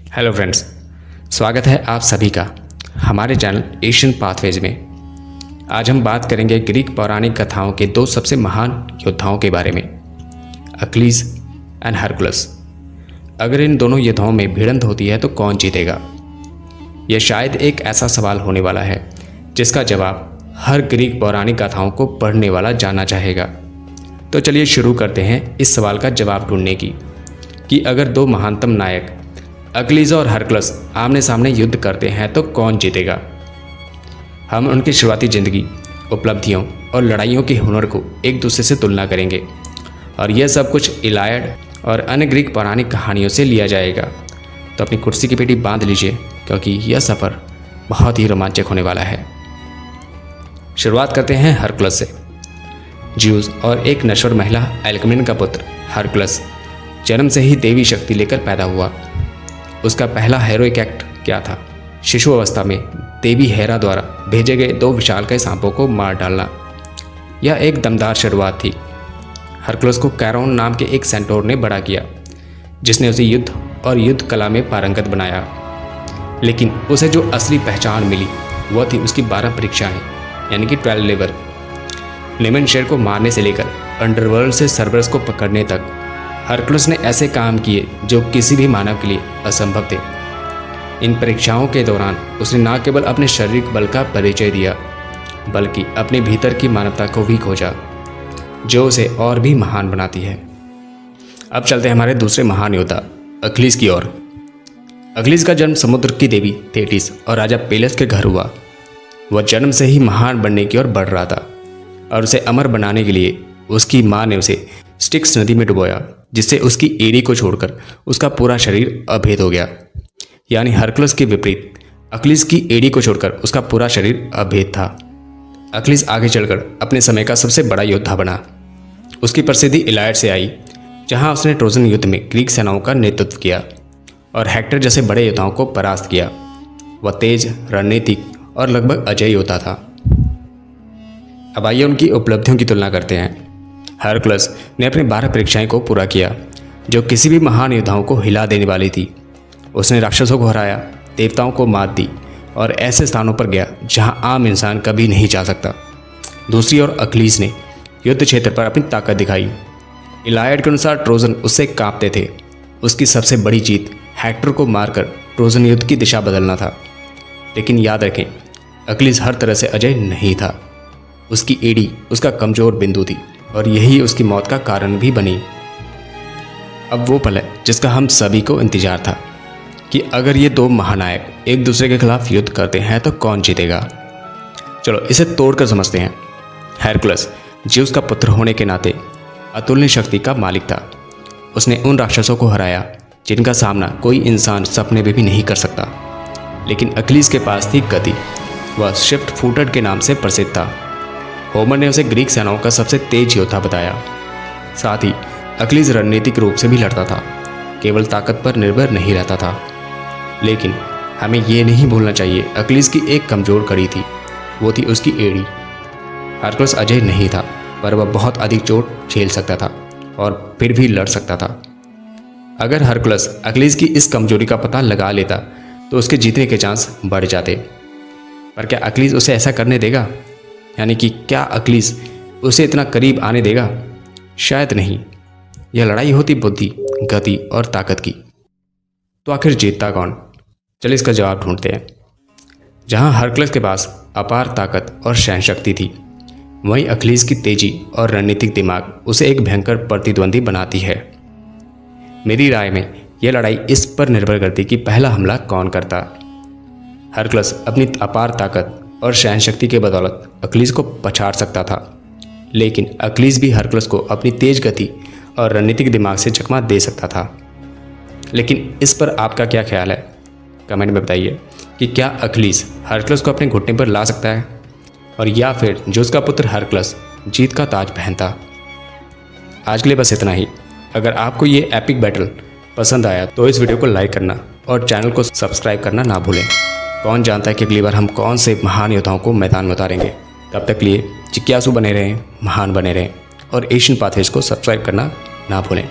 Hello friends, स्वागत है आप सभी का हमारे चैनल एशियन पाथवेज में। आज हम बात करेंगे ग्रीक पौराणिक कथाओं के दो सबसे महान योद्धाओं के बारे में, अक्लीज एंड हरकुलस। अगर इन दोनों योद्धाओं में भिड़ंत होती है तो कौन जीतेगा? यह शायद एक ऐसा सवाल होने वाला है जिसका जवाब हर ग्रीक पौराणिक कथाओं को पढ़ने वाला जानना चाहेगा। तो चलिए शुरू करते हैं इस सवाल का जवाब ढूंढने की कि अगर दो महानतम नायक अक्लीज और हरकुलस आमने सामने युद्ध करते हैं तो कौन जीतेगा। हम उनकी शुरुआती जिंदगी, उपलब्धियों और लड़ाइयों के हुनर को एक दूसरे से तुलना करेंगे और यह सब कुछ इलायड और अन्य ग्रीक पौराणिक कहानियों से लिया जाएगा। तो अपनी कुर्सी की पेटी बांध लीजिए क्योंकि यह सफ़र बहुत ही रोमांचक होने वाला है। शुरुआत करते हैं हरकुलस से। ज्यूस और एक नश्वर महिला एल्कमेन का पुत्र हरकुलस जन्म से ही देवी शक्ति लेकर पैदा हुआ। उसका पहला हेरोइक एक्ट क्या था? शिशु अवस्था में देवी हेरा द्वारा भेजे गए दो विशालकाय सांपों को मार डालना। यह एक दमदार शुरुआत थी। हरकुलस को कैरोन नाम के एक सेंटोर ने बड़ा किया जिसने उसे युद्ध और युद्ध कला में पारंगत बनाया। लेकिन उसे जो असली पहचान मिली वह थी उसकी 12 परीक्षाएं, यानी कि 12 लेवर। लेमन शेर को मारने से लेकर अंडरवर्ल्ड से सर्बरस को पकड़ने तक हरकुलस ने ऐसे काम किए जो किसी भी मानव के लिए असंभव थे। इन परीक्षाओं के दौरान उसने न केवल अपने शारीरिक बल का परिचय दिया बल्कि अपने भीतर की मानवता को भी खोजा जो उसे और भी महान बनाती है। अब चलते हैं हमारे दूसरे महान योद्धा अक्लीज की ओर। अक्लीज का जन्म समुद्र की देवी थेटिस और राजा पेलेस के घर हुआ। वह जन्म से ही महान बनने की ओर बढ़ रहा था और उसे अमर बनाने के लिए उसकी माँ ने उसे स्टिक्स नदी में डुबोया, जिससे उसकी एड़ी को छोड़कर उसका पूरा शरीर अभेद हो गया। यानी हरकुलस के विपरीत अक्लीज की एड़ी को छोड़कर उसका पूरा शरीर अभेद था। अक्लीज आगे चलकर अपने समय का सबसे बड़ा योद्धा बना। उसकी प्रसिद्धि इलायड से आई, जहां उसने ट्रोजन युद्ध में ग्रीक सेनाओं का नेतृत्व किया और हेक्टर जैसे बड़े योद्धाओं को परास्त किया। वह तेज, रणनीतिक और लगभग अजेय योद्धा था। अब आइए उनकी उपलब्धियों की तुलना करते हैं। हरकुलस ने अपनी 12 परीक्षाएं को पूरा किया जो किसी भी महान योद्धाओं को हिला देने वाली थी। उसने राक्षसों को हराया, देवताओं को मात दी और ऐसे स्थानों पर गया जहां आम इंसान कभी नहीं जा सकता। दूसरी ओर अक्लीज ने युद्ध क्षेत्र पर अपनी ताकत दिखाई। इलायड के अनुसार ट्रोजन उससे कांपते थे। उसकी सबसे बड़ी जीत हेक्टर को मारकर ट्रोजन युद्ध की दिशा बदलना था। लेकिन याद रखें, अक्लीज हर तरह से अजय नहीं था। उसकी एड़ी उसका कमजोर बिंदु थी और यही उसकी मौत का कारण भी बनी। अब वो पल है जिसका हम सभी को इंतजार था कि अगर ये दो महानायक एक दूसरे के खिलाफ युद्ध करते हैं तो कौन जीतेगा। चलो इसे तोड़कर समझते हैं। हरकुलस ज्यूस का पुत्र होने के नाते अतुलनीय शक्ति का मालिक था। उसने उन राक्षसों को हराया जिनका सामना कोई इंसान सपने में भी नहीं कर सकता। लेकिन अक्लीज के पास थी गति। वह स्विफ्ट फूटेड के नाम से प्रसिद्ध था। होमर ने उसे ग्रीक सेनाओं का सबसे तेज योद्धा बताया। साथ ही अक्लीज रणनीतिक रूप से भी लड़ता था, केवल ताकत पर निर्भर नहीं रहता था। लेकिन हमें ये नहीं भूलना चाहिए, अक्लीज की एक कमजोर कड़ी थी, वो थी उसकी एड़ी। हरकुलस अजय नहीं था, पर वह बहुत अधिक चोट झेल सकता था और फिर भी लड़ सकता था। अगर हरकुलस अक्लीज की इस कमजोरी का पता लगा लेता तो उसके जीतने के चांस बढ़ जाते। पर क्या अक्लीज उसे ऐसा करने देगा? यानी कि क्या अक्लीज उसे इतना करीब आने देगा? शायद नहीं। यह लड़ाई होती बुद्धि, गति और ताकत की। तो आखिर जीतता कौन? चलिए इसका जवाब ढूंढते हैं। जहां हरकुलस के पास अपार ताकत और सहन शक्ति थी, वहीं अक्लीज की तेजी और रणनीतिक दिमाग उसे एक भयंकर प्रतिद्वंदी बनाती है। मेरी राय में यह लड़ाई इस पर निर्भर करती कि पहला हमला कौन करता। हरकुलस अपनी अपार ताकत और सहन शक्ति के बदौलत अक्लीज को पछाड़ सकता था, लेकिन अक्लीज भी हरकुलस को अपनी तेज गति और रणनीतिक दिमाग से चकमा दे सकता था। लेकिन इस पर आपका क्या ख्याल है? कमेंट में बताइए कि क्या अक्लीज हरकुलस को अपने घुटने पर ला सकता है और या फिर ज्यूस का पुत्र हरकुलस जीत का ताज पहनता। आज के लिए बस इतना ही। अगर आपको ये एपिक बैटल पसंद आया तो इस वीडियो को लाइक करना और चैनल को सब्सक्राइब करना ना भूलें। कौन जानता है कि अगली बार हम कौन से महान योद्धाओं को मैदान में उतारेंगे। तब तक लिए जिज्ञासु बने रहें, महान बने रहें और एशियन पाथवेज को सब्सक्राइब करना ना भूलें।